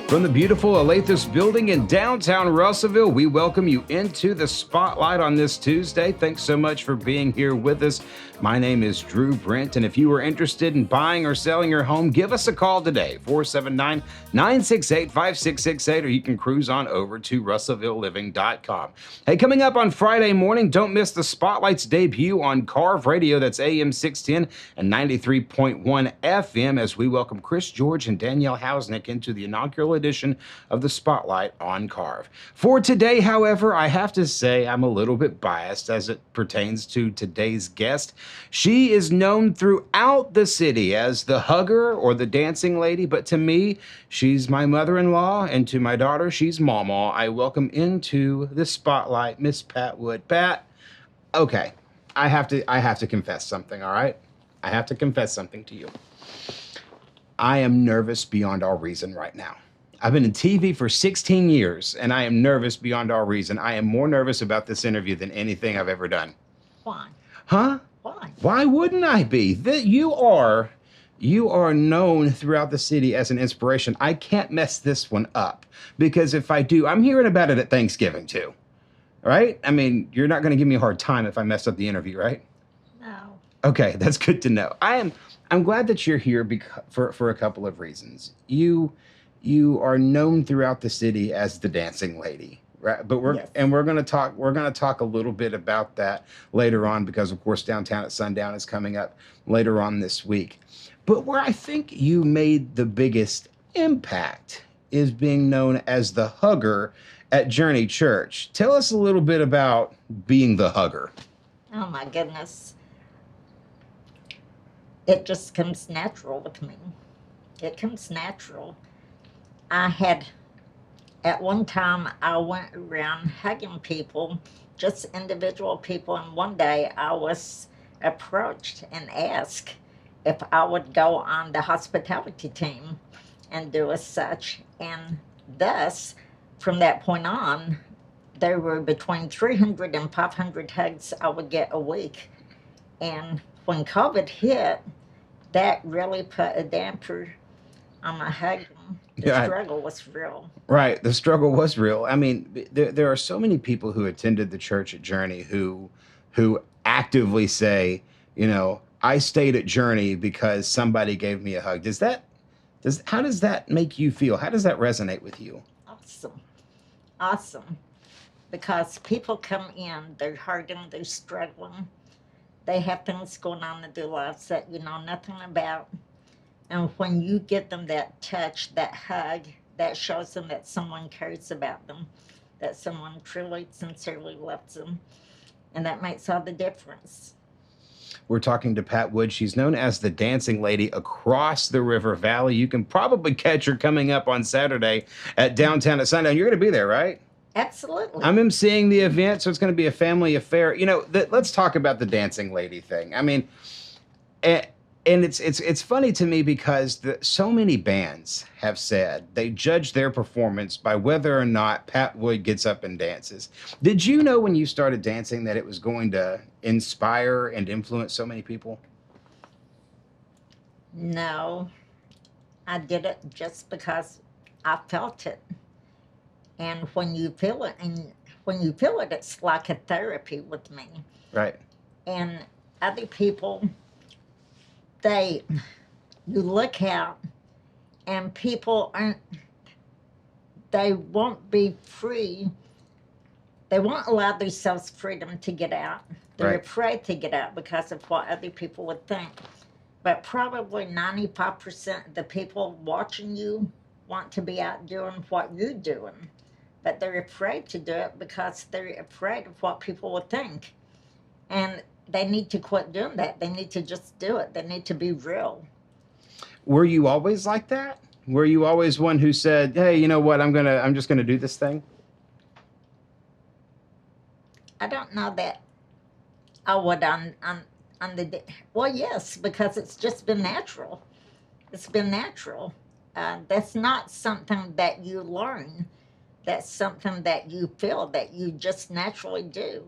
From the beautiful Alathus building in downtown Russellville, we welcome you into the spotlight on this Tuesday. Thanks so much for being here with us. My name is Drew Brent, and if you are interested in buying or selling your home, give us a call today, 479-968-5668, or you can cruise on over to russellvilleliving.com. Hey, coming up on Friday morning, don't miss the Spotlight's debut on Carve Radio, that's AM 610 and 93.1 FM, as we welcome Chris George and Danielle Hausnick into the inaugural edition of the Spotlight on Carve. For today, however, I have to say I'm a little bit biased as it pertains to today's guest. She is known throughout the city as the hugger or the dancing lady, but to me, she's my mother-in-law, and to my daughter, she's Mama. I welcome into the Spotlight Miss Pat Wood. Pat, okay, I have to confess something, all right? I have to confess something to you. I am nervous beyond all reason right now. I've been in TV for 16 years, and I am nervous beyond all reason. I am more nervous about this interview than anything I've ever done. Why? Huh? Why? Why wouldn't I be? You are known throughout the city as an inspiration. I can't mess this one up, because if I do, I'm hearing about it at Thanksgiving too, right? I mean, you're not going to give me a hard time if I mess up the interview, right? No. Okay, that's good to know. I'm glad that you're here for a couple of reasons. You are known throughout the city as the dancing lady, right? But we're going to talk a little bit about that later on, because of course Downtown at Sundown is coming up later on this week. But where I think you made the biggest impact is being known as the hugger at Journey Church. Tell us a little bit about being the hugger. Oh my goodness. It just comes natural with me. It comes natural. At one time, I went around hugging people, just individual people, and one day I was approached and asked if I would go on the hospitality team and do as such. And thus, from that point on, there were between 300 and 500 hugs I would get a week. And when COVID hit, that really put a damper on my hugging. The struggle was real. Right. The struggle was real. I mean, there are so many people who attended the church at Journey who actively say, you know, I stayed at Journey because somebody gave me a hug. How does that make you feel? How does that resonate with you? Awesome. Because people come in, they're hurting, they're struggling. They have things going on in their lives that you know nothing about. And when you give them that touch, that hug, that shows them that someone cares about them, that someone truly, sincerely loves them. And that makes all the difference. We're talking to Pat Wood. She's known as the dancing lady across the River Valley. You can probably catch her coming up on Saturday at Downtown at Sundown. You're going to be there, right? Absolutely. I'm emceeing the event, so it's going to be a family affair. You know, let's talk about the dancing lady thing. I mean, and it's funny to me because so many bands have said they judge their performance by whether or not Pat Wood gets up and dances. Did you know when you started dancing that it was going to inspire and influence so many people? No, I did it just because I felt it. And when you feel it, it's like a therapy with me. Right. And other people, you look out and people they won't be free. They won't allow themselves freedom to get out. They're afraid to get out because of what other people would think. But probably 95% of the people watching you want to be out doing what you're doing. But they're afraid to do it because they're afraid of what people will think. And they need to quit doing that. They need to just do it. They need to be real. Were you always like that? Were you always one who said, "Hey, you know what? I'm just gonna do this thing"? I don't know that I would well, yes, because it's just been natural. It's been natural. That's not something that you learn. That's something that you feel, that you just naturally do.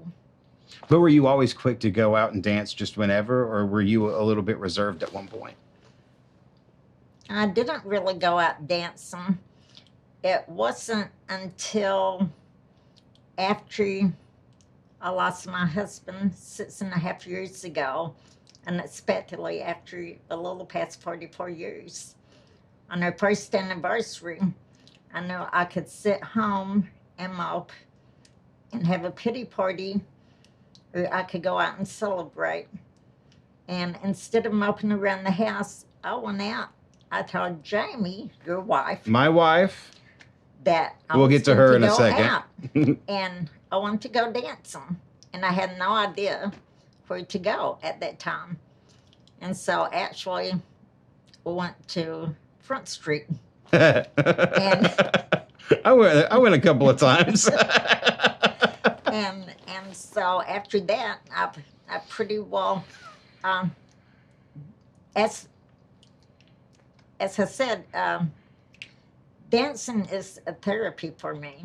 But were you always quick to go out and dance just whenever, or were you a little bit reserved at one point? I didn't really go out dancing it wasn't until after I lost my husband 6.5 years ago, unexpectedly after a little past 44 years. On our first anniversary, I knew I could sit home and mope and have a pity party, or I could go out and celebrate. And instead of moping around the house, I went out. I told Jamie, your wife, My wife. that I We'll was get to going her in a go second. out, and I wanted to go dancing, and I had no idea where to go at that time. And so actually, we went to Front Street, and I went a couple of times. and so after that, I pretty well, um, as as I said, dancing is a therapy for me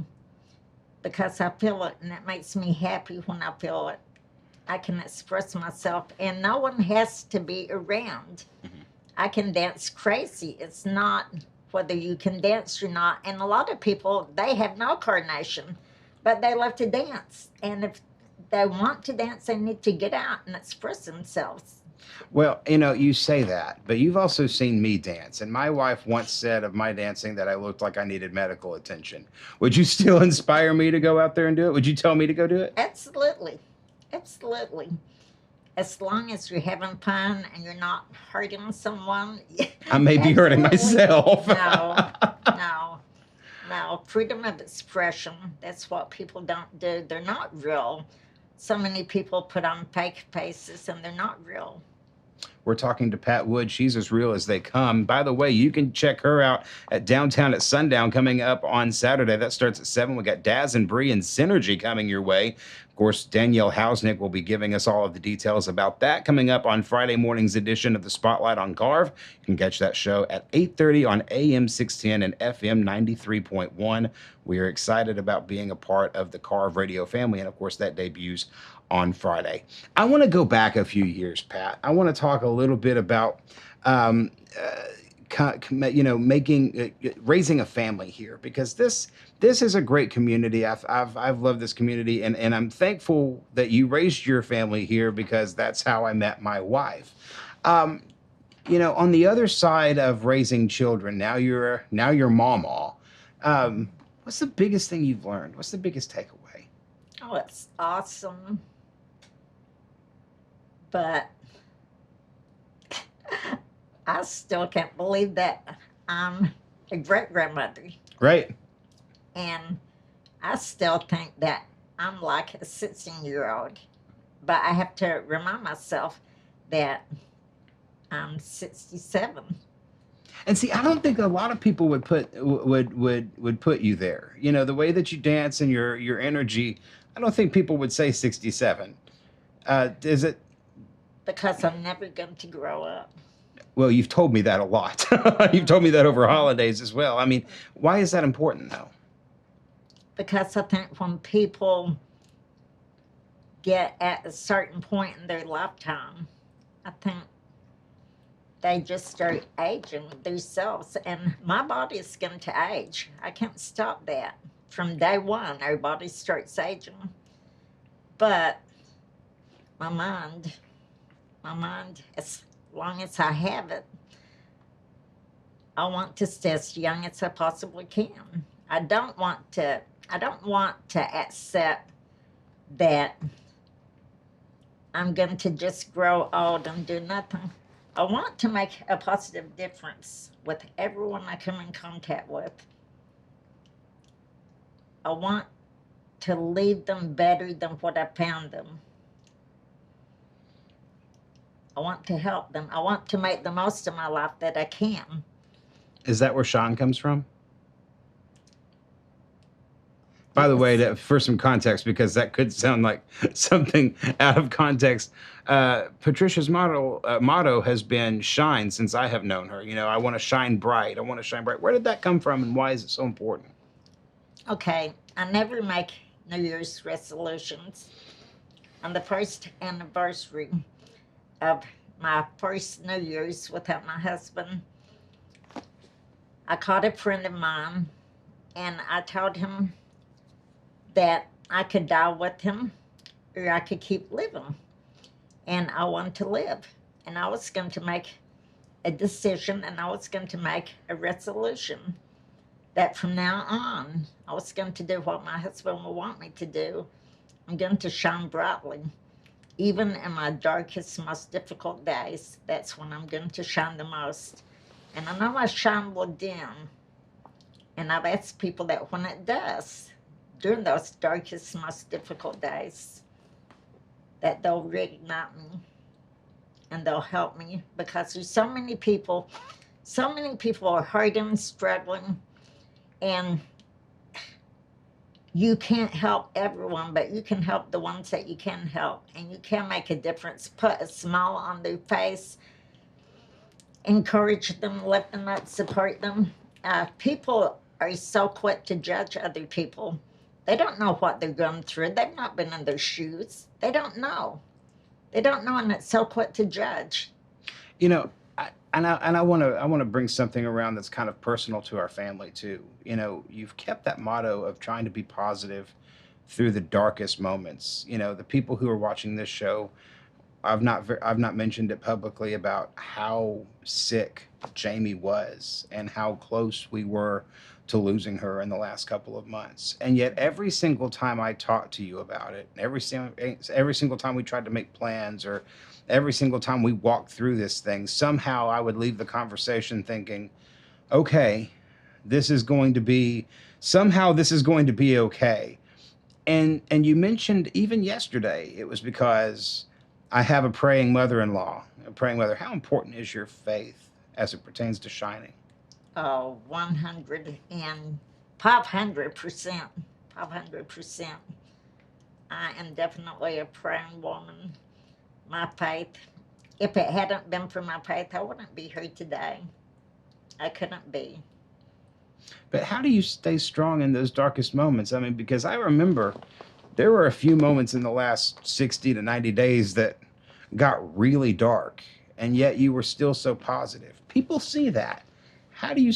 because I feel it, and it makes me happy when I feel it. I can express myself, and no one has to be around. I can dance crazy. It's not whether you can dance or not. And a lot of people, they have no coordination, but they love to dance. And if they want to dance, they need to get out and express themselves. Well, you say that, but you've also seen me dance. And my wife once said of my dancing that I looked like I needed medical attention. Would you still inspire me to go out there and do it? Would you tell me to go do it? Absolutely. Absolutely. As long as you're having fun and you're not hurting someone. I may be hurting myself. No, no, no. Freedom of expression. That's what people don't do. They're not real. So many people put on fake faces and they're not real. We're talking to Pat Wood. She's as real as they come. By the way, you can check her out at Downtown at Sundown coming up on Saturday. That starts at 7. We got Daz and Bree and Synergy coming your way. Of course, Danielle Hausnick will be giving us all of the details about that coming up on Friday morning's edition of the Spotlight on Carve. You can catch that show at 8:30 on AM 610 and FM 93.1. We are excited about being a part of the Carve radio family, and of course, that debuts on Friday. I want to go back a few years, Pat. I want to talk a little bit about, raising a family here, because this is a great community. I've loved this community, and I'm thankful that you raised your family here because that's how I met my wife. On the other side of raising children, now you're mama. What's the biggest thing you've learned? What's the biggest takeaway? Oh, it's awesome. But I still can't believe that I'm a great grandmother. Right. And I still think that I'm like a 16-year-old. But I have to remind myself that I'm 67. And see, I don't think a lot of people would put you there. The way that you dance and your energy, I don't think people would say 67. Is it? Because I'm never going to grow up. Well, you've told me that a lot. You've told me that over holidays as well. I mean, why is that important, though? Because I think when people get at a certain point in their lifetime, I think they just start aging themselves. And my body is going to age. I can't stop that. From day one, our body starts aging. But my mind, as long as I have it, I want to stay as young as I possibly can. I don't want to accept that I'm going to just grow old and do nothing. I want to make a positive difference with everyone I come in contact with. I want to leave them better than what I found them. I want to help them. I want to make the most of my life that I can. Is that where Sean comes from? By the way, for some context, because that could sound like something out of context, Patricia's motto has been shine since I have known her. I want to shine bright. I want to shine bright. Where did that come from, and why is it so important? Okay, I never make New Year's resolutions. On the first anniversary of my first New Year's without my husband, I called a friend of mine And I told him that I could die with him or I could keep living. And I wanted to live. And I was going to make a decision and I was going to make a resolution that from now on, I was going to do what my husband would want me to do. I'm going to shine brightly. Even in my darkest, most difficult days, that's when I'm going to shine the most. And I know my shine will dim. And I've asked people that when it does, during those darkest, most difficult days, that they'll reignite me and they'll help me, because there's so many people are hurting, struggling, and you can't help everyone, but you can help the ones that you can help, and you can make a difference. Put a smile on their face, encourage them, lift them up, support them. People are so quick to judge other people. They don't know what they're going through. They've not been in their shoes. They don't know. They don't know, and it's so quick to judge. You know, I want to bring something around that's kind of personal to our family too. You know, you've kept that motto of trying to be positive through the darkest moments. You know, the people who are watching this show, I've not mentioned it publicly about how sick Jamie was and how close we were to losing her in the last couple of months. And yet every single time I talked to you about it, every single time we tried to make plans, or every single time we walked through this thing, somehow I would leave the conversation thinking, okay, this is going to be okay. And you mentioned even yesterday it was because I have a praying mother-in-law, a praying mother. How important is your faith as it pertains to shining? Oh, 100 and 500%. 500%. I am definitely a praying woman. My faith, if it hadn't been for my faith, I wouldn't be here today. I couldn't be. But how do you stay strong in those darkest moments? I mean, because I remember there were a few moments in the last 60 to 90 days that got really dark, and yet you were still so positive. People see that. How do you,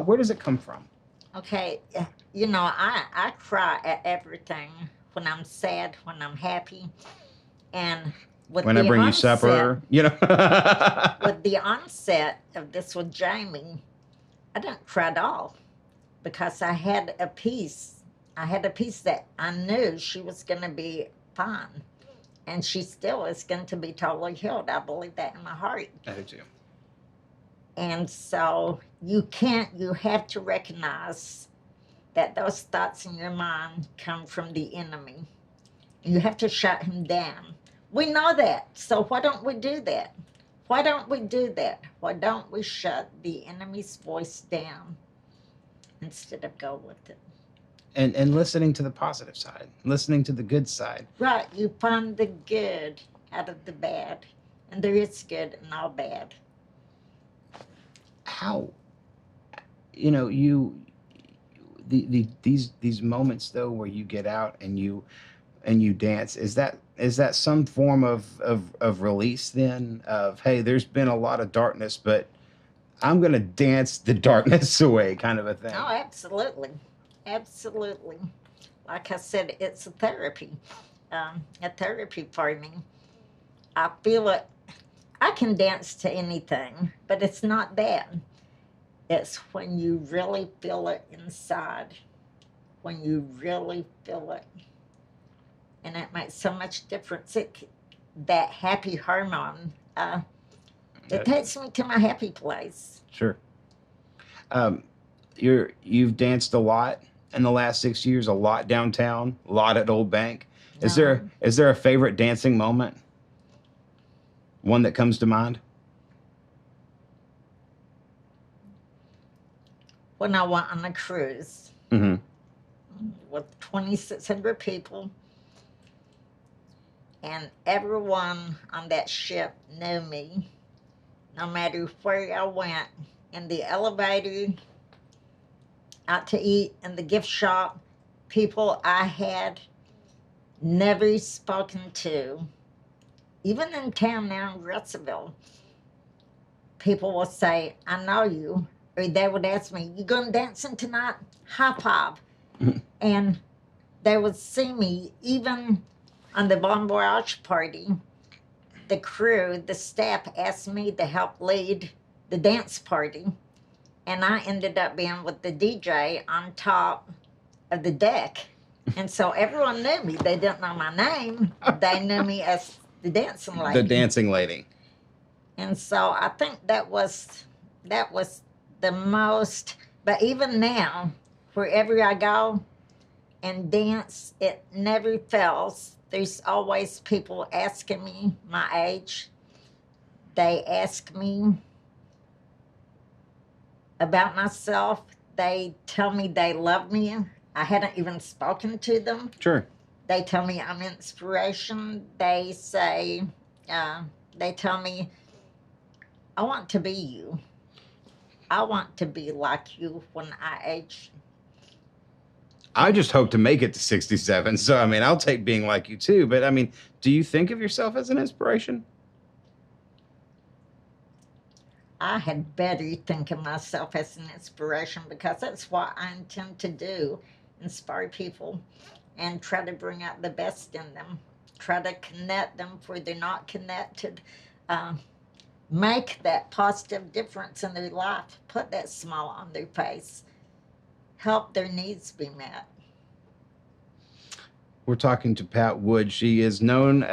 where does it come from? Okay, you know, I cry at everything, when I'm sad, when I'm happy. And with When I the bring you onset, supper, you know? with the onset of this with Jamie, I didn't cry at all, because I had a peace. I had a peace that I knew she was going to be fine. And she still is going to be totally healed. I believe that in my heart. I do too. And so you have to recognize that those thoughts in your mind come from the enemy. You have to shut him down. We know that. So why don't we do that? Why don't we do that? Why don't we shut the enemy's voice down instead of go with it? And listening to the positive side, listening to the good side. Right. You find the good out of the bad. And there is good and all bad. How, you know, these moments though where you get out and you dance, is that some form of release then, of, hey, there's been a lot of darkness, but I'm gonna dance the darkness away, kind of a thing? Oh, absolutely. Absolutely. Like I said, it's a therapy for me. I feel it. I can dance to anything, but it's not that. It's when you really feel it inside, when you really feel it. And it makes so much difference. That happy hormone, it takes me to my happy place. Sure. You've danced a lot in the last 6 years, a lot downtown, a lot at Old Bank. Is there a favorite dancing moment? One that comes to mind? When I went on a cruise Mm-hmm. with 2,600 people, and everyone on that ship knew me, no matter where I went, in the elevator, out to eat, in the gift shop, people I had never spoken to, even in town now in Russellville, people will say, I know you, or they would ask me, "You going dancing tonight?" High five. And they would see me even on the Bon Voyage party. The crew, the staff asked me to help lead the dance party. And I ended up being with the DJ on top of the deck. And so everyone knew me. They didn't know my name. They knew me as the dancing lady. The dancing lady. And so I think that was the most. But even now, wherever I go and dance, it never fails. There's always people asking me my age. They ask me about myself. They tell me they love me. I hadn't even spoken to them. Sure. They tell me I'm inspiration. They say, they tell me, I want to be you. I want to be like you when I age. I just hope to make it to 67. So, I mean, I'll take being like you too. But, I mean, do you think of yourself as an inspiration? I had better think of myself as an inspiration, because that's what I intend to do, inspire people and try to bring out the best in them, try to connect them where they're not connected, make that positive difference in their life, put that smile on their face, help their needs be met. We're talking to Pat Wood. She is known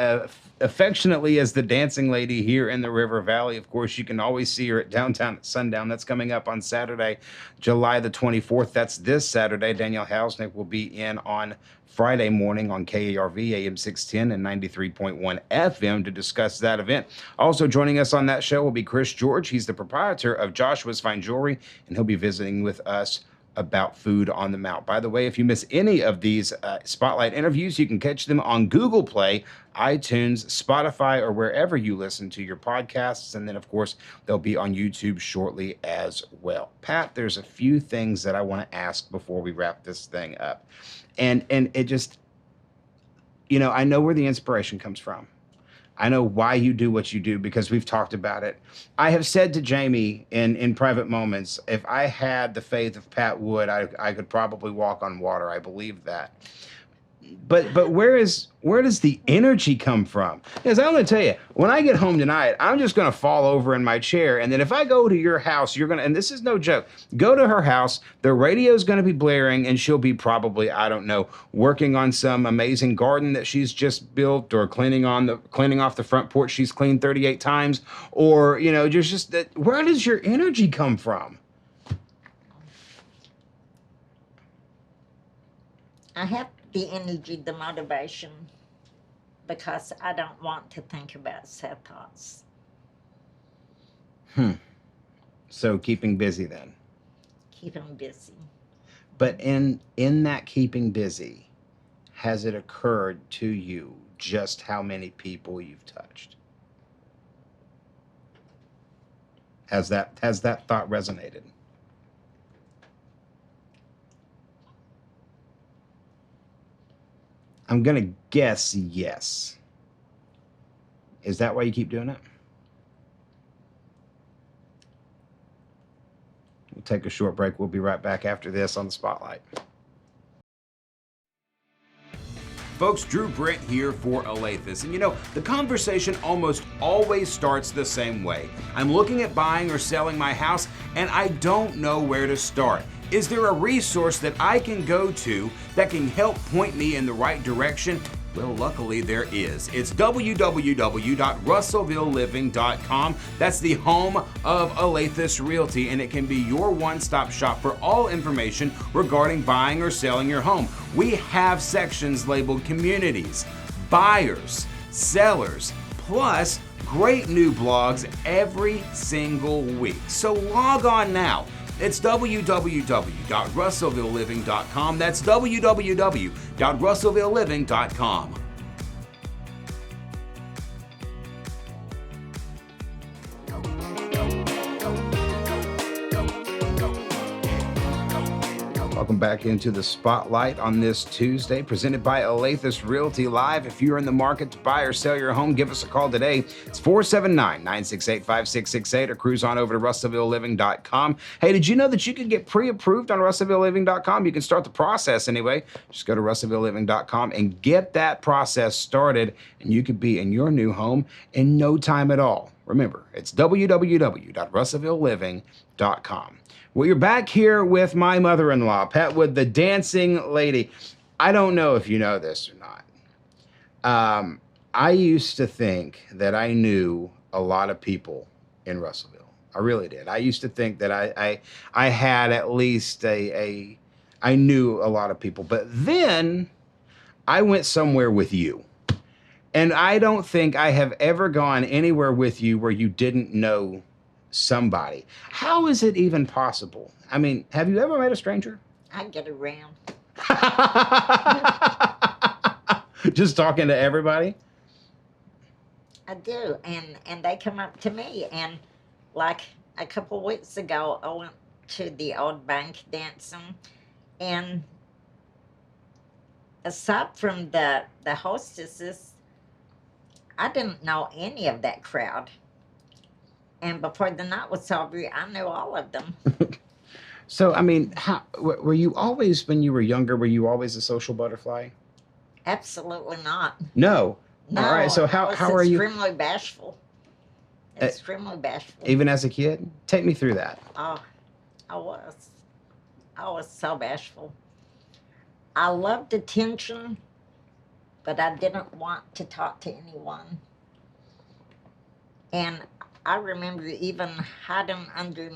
affectionately as the dancing lady here in the River Valley. Of course, you can always see her at Downtown at Sundown. That's coming up on Saturday, July the 24th. That's this Saturday. Danielle Hausnick will be in on Friday morning on KARV AM 610 and 93.1 FM to discuss that event. Also joining us on that show will be Chris George. He's the proprietor of Joshua's Fine Jewelry, and he'll be visiting with us about food on the Mount. By the way, if you miss any of these Spotlight interviews, you can catch them on Google Play, iTunes, Spotify, or wherever you listen to your podcasts. And then, of course, they'll be on YouTube shortly as well. Pat, there's a few things that I want to ask before we wrap this thing up. And it just, I know where the inspiration comes from. I know why you do what you do, because we've talked about it. I have said to Jamie in private moments, if I had the faith of Pat Wood, I could probably walk on water. I believe that. But where does the energy come from? Because I'm going to tell you, when I get home tonight, I'm just going to fall over in my chair. And then if I go to your house, you're going to, and this is no joke, go to her house, the radio's going to be blaring, and she'll be probably, I don't know, working on some amazing garden that she's just built, or cleaning off the front porch she's cleaned 38 times, or, just that. Where does your energy come from? I have the energy, the motivation, because I don't want to think about sad thoughts. So keeping busy then. Keeping busy. But in that keeping busy, has it occurred to you just how many people you've touched? Has that thought resonated? I'm going to guess yes. Is that why you keep doing it? We'll take a short break. We'll be right back after this on the Spotlight. Folks, Drew Britt here for Alathus. And the conversation almost always starts the same way. I'm looking at buying or selling my house, and I don't know where to start. Is there a resource that I can go to that can help point me in the right direction? Well, luckily there is. It's www.russellvilleliving.com. That's the home of Alathus Realty, and it can be your one-stop shop for all information regarding buying or selling your home. We have sections labeled communities, buyers, sellers, plus great new blogs every single week. So log on now. It's www.russellvilleliving.com. That's www.russellvilleliving.com. Welcome back into the spotlight on this Tuesday, presented by Alathus Realty Live. If you're in the market to buy or sell your home, give us a call today. It's 479-968-5668 or cruise on over to russellvilleliving.com. Hey, did you know that you can get pre-approved on russellvilleliving.com? You can start the process anyway. Just go to russellvilleliving.com and get that process started, and you could be in your new home in no time at all. Remember, it's www.russellvilleliving.com. Well, you're back here with my mother-in-law, Pat Wood, the dancing lady. I don't know if you know this or not. I used to think that I knew a lot of people in Russellville. I really did. I used to think that I had at least I knew a lot of people. But then I went somewhere with you. And I don't think I have ever gone anywhere with you where you didn't know somebody. How is it even possible? I mean, have you ever met a stranger? I get around. Just talking to everybody? I do, and they come up to me, and like a couple weeks ago, I went to the old bank dancing, and aside from the hostesses, I didn't know any of that crowd. And before the night was over, I knew all of them. So, I mean, how were you always, when you were younger, were you always a social butterfly? Absolutely not. No. No. All right. So how are you? Extremely bashful. Extremely bashful. Even as a kid? Take me through that. Oh, I was so bashful. I loved attention, but I didn't want to talk to anyone. And I remember even hiding under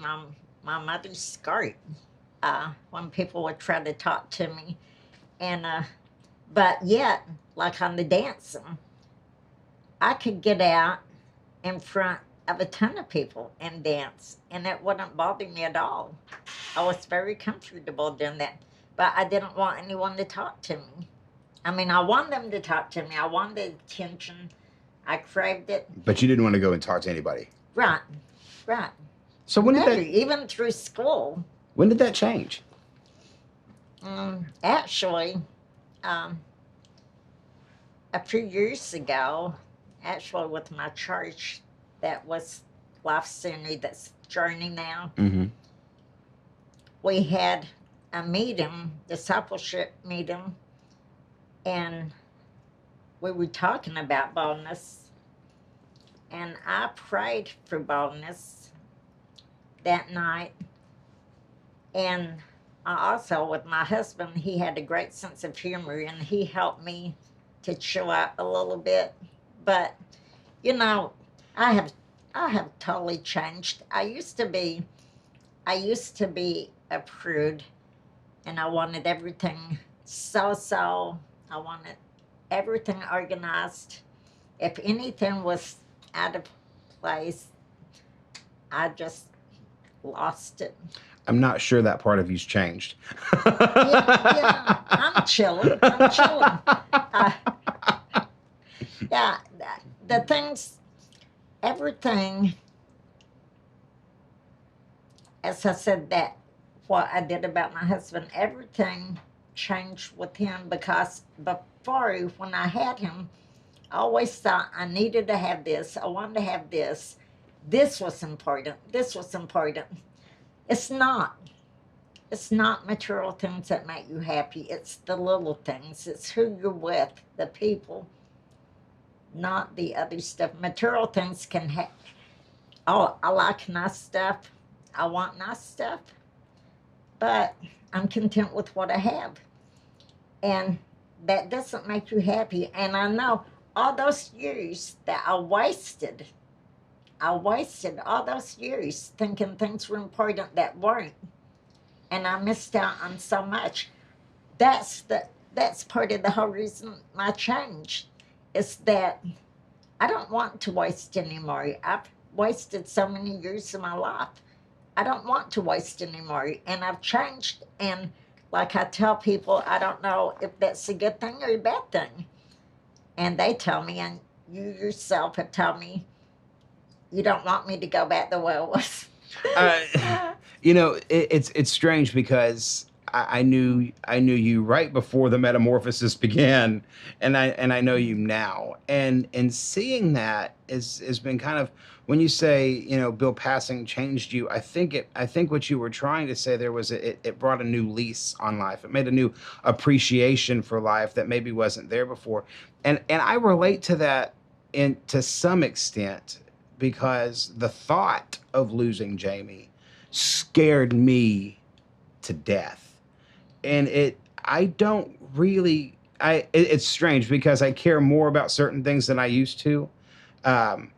my mother's skirt when people would try to talk to me. And but yet, like on the dancing, I could get out in front of a ton of people and dance, and it wouldn't bother me at all. I was very comfortable doing that, but I didn't want anyone to talk to me. I mean, I wanted them to talk to me. I wanted attention. I craved it. But you didn't want to go and talk to anybody. Right. So when did that? Even through school. When did that change? Actually, a few years ago, actually with my church, that was Life Center, that's Journey now. Mm-hmm. We had a meeting, discipleship meeting, and we were talking about boldness. And I prayed for boldness that night. And I also, with my husband, he had a great sense of humor, and he helped me to chill out a little bit. But, you know, I have totally changed. I used to be a prude, and I wanted everything so. I wanted everything organized. If anything was out of place, I just lost it. I'm not sure that part of you's changed. Yeah, I'm chilling. Yeah, the things, everything, as I said, that what I did about my husband, everything changed with him, because before, when I had him, I always thought I needed to have this. I wanted to have this. This was important. This was important. It's not. It's not material things that make you happy. It's the little things. It's who you're with, the people, not the other stuff. Material things can have. Oh, I like nice stuff. I want nice stuff. But I'm content with what I have. And that doesn't make you happy. And I know all those years that I wasted all those years thinking things were important that weren't. And I missed out on so much. That's part of the whole reason I changed, is that I don't want to waste anymore. I've wasted so many years of my life. I don't want to waste anymore. And I've changed. And like I tell people, I don't know if that's a good thing or a bad thing. And they tell me, and you yourself have told me, you don't want me to go back the way it was. You know, it's strange because I knew you right before the metamorphosis began, and I know you now. And seeing that is has been kind of, when you say, Bill passing changed you. I think what you were trying to say there was it brought a new lease on life. It made a new appreciation for life that maybe wasn't there before. And I relate to that in to some extent, because the thought of losing Jamie scared me to death. And I don't really, it's strange because I care more about certain things than I used to. um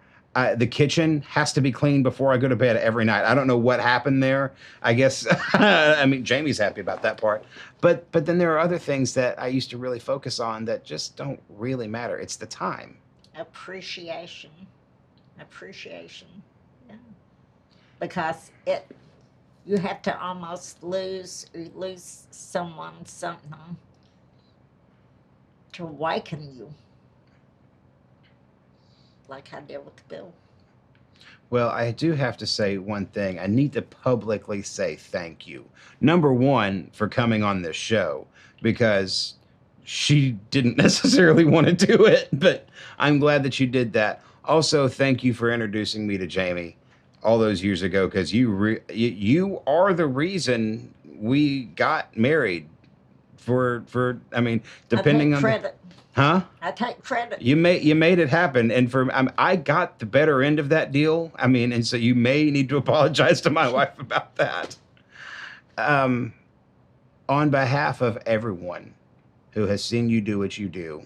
the kitchen has to be cleaned before I go to bed every night. I don't know what happened there. I guess I mean, Jamie's happy about that part, but then there are other things that I used to really focus on that just don't really matter. It's the time. Appreciation. Appreciation. Yeah. Because you have to almost lose someone, something to awaken you, like I did with Bill. Well, I do have to say one thing. I need to publicly say thank you. Number one, for coming on this show, because she didn't necessarily want to do it, but I'm glad that you did that. Also, thank you for introducing me to Jamie all those years ago, because you are the reason we got married. For I mean, I take depending on credit. huh? I take credit. You made it happen, and I got the better end of that deal. I mean, and so you may need to apologize to my wife about that. Um, on behalf of everyone who has seen you do what you do,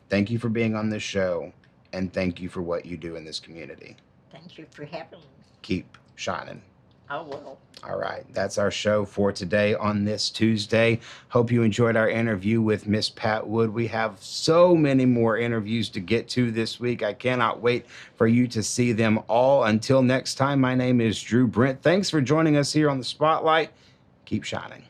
thank you for being on this show, and thank you for what you do in this community. Thank you for having me. Keep shining. I will. All right, that's our show for today on this Tuesday. Hope you enjoyed our interview with Miss Pat Wood. We have so many more interviews to get to this week. I cannot wait for you to see them all. Until next time, my name is Drew Brent. Thanks for joining us here on the Spotlight. Keep shining.